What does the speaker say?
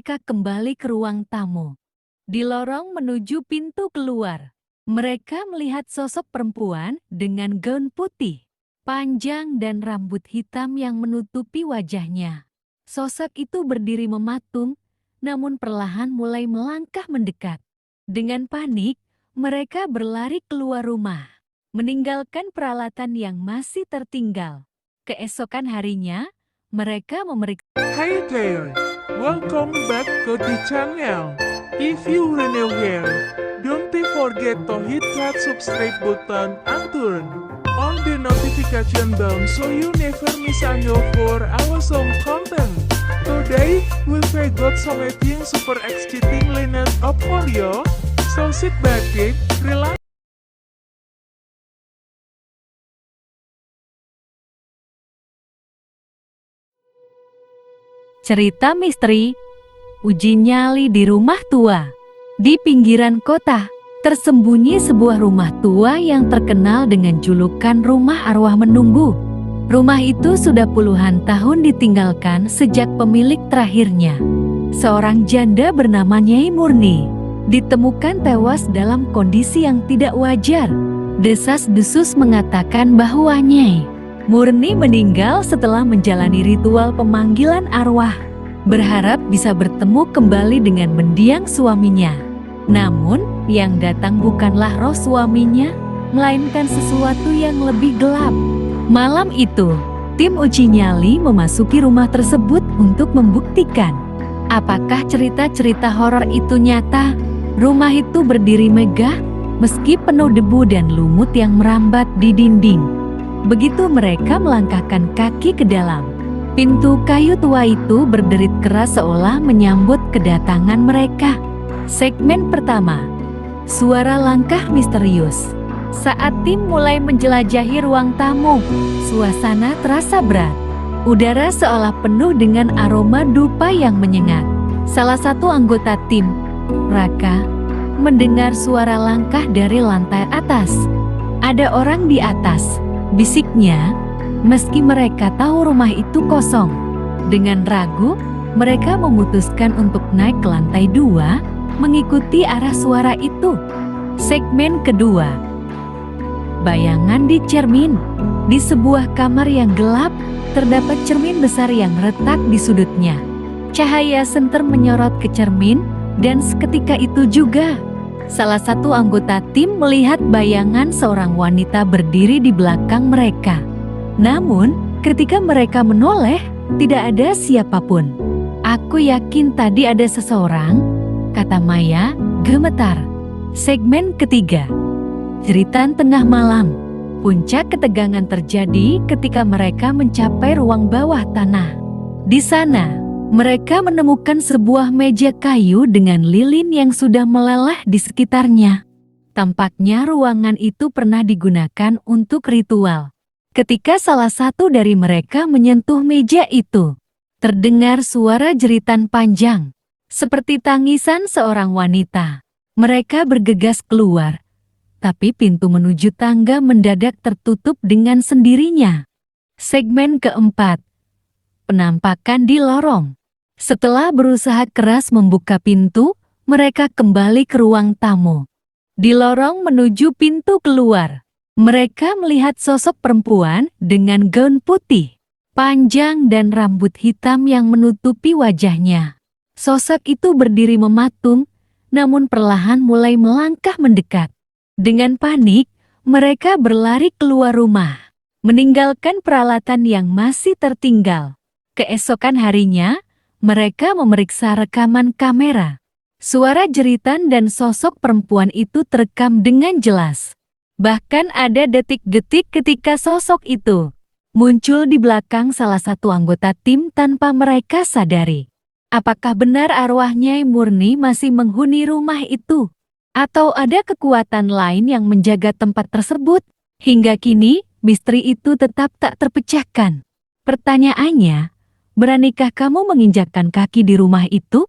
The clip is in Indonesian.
Mereka kembali ke ruang tamu. Di lorong menuju pintu keluar, mereka melihat sosok perempuan dengan gaun putih, panjang dan rambut hitam yang menutupi wajahnya. Sosok itu berdiri mematung, namun perlahan mulai melangkah mendekat. Dengan panik, mereka berlari keluar rumah, meninggalkan peralatan yang masih tertinggal. Keesokan harinya, mereka memeriksa. Hi there, welcome back to the channel. If you are new here, don't forget to hit that subscribe button and turn on the notification bell so you never miss a new for awesome content. Today, we'll got something super exciting lineup up for you, so sit back, relax. Cerita misteri, uji nyali di rumah tua. Di pinggiran kota, tersembunyi sebuah rumah tua yang terkenal dengan julukan rumah arwah menunggu. Rumah itu sudah puluhan tahun ditinggalkan sejak pemilik terakhirnya, seorang janda bernama Nyai Murni, ditemukan tewas dalam kondisi yang tidak wajar. Desas-desus mengatakan bahwa Nyai Murni meninggal setelah menjalani ritual pemanggilan arwah, berharap bisa bertemu kembali dengan mendiang suaminya. Namun, yang datang bukanlah roh suaminya, melainkan sesuatu yang lebih gelap. Malam itu, tim uji nyali memasuki rumah tersebut untuk membuktikan apakah cerita-cerita horor itu nyata. Rumah itu berdiri megah, meski penuh debu dan lumut yang merambat di dinding. Begitu mereka melangkahkan kaki ke dalam, pintu kayu tua itu berderit keras seolah menyambut kedatangan mereka. Segmen pertama, suara langkah misterius. Saat tim mulai menjelajahi ruang tamu, suasana terasa berat. Udara seolah penuh dengan aroma dupa yang menyengat. Salah satu anggota tim, Raka, mendengar suara langkah dari lantai atas. Ada orang di atas, bisiknya, meski mereka tahu rumah itu kosong. Dengan ragu, mereka memutuskan untuk naik ke lantai 2, mengikuti arah suara itu. Segmen kedua, bayangan di cermin. Di sebuah kamar yang gelap, terdapat cermin besar yang retak di sudutnya. Cahaya senter menyorot ke cermin, dan seketika itu juga salah satu anggota tim melihat bayangan seorang wanita berdiri di belakang mereka. Namun, ketika mereka menoleh, tidak ada siapapun. "Aku yakin tadi ada seseorang," kata Maya, gemetar. Segmen ketiga, jeritan tengah malam. Puncak ketegangan terjadi ketika mereka mencapai ruang bawah tanah. Di sana, mereka menemukan sebuah meja kayu dengan lilin yang sudah meleleh di sekitarnya. Tampaknya ruangan itu pernah digunakan untuk ritual. Ketika salah satu dari mereka menyentuh meja itu, terdengar suara jeritan panjang, seperti tangisan seorang wanita. Mereka bergegas keluar, tapi pintu menuju tangga mendadak tertutup dengan sendirinya. Segmen keempat, penampakan di lorong. Setelah berusaha keras membuka pintu, mereka kembali ke ruang tamu. Di lorong menuju pintu keluar, mereka melihat sosok perempuan dengan gaun putih, panjang dan rambut hitam yang menutupi wajahnya. Sosok itu berdiri mematung, namun perlahan mulai melangkah mendekat. Dengan panik, mereka berlari keluar rumah, meninggalkan peralatan yang masih tertinggal. Keesokan harinya, mereka memeriksa rekaman kamera. Suara jeritan dan sosok perempuan itu terekam dengan jelas. Bahkan ada detik-detik ketika sosok itu muncul di belakang salah satu anggota tim tanpa mereka sadari. Apakah benar arwah Nyai Murni masih menghuni rumah itu? Atau ada kekuatan lain yang menjaga tempat tersebut? Hingga kini, misteri itu tetap tak terpecahkan. Pertanyaannya, beranikah kamu menginjakkan kaki di rumah itu?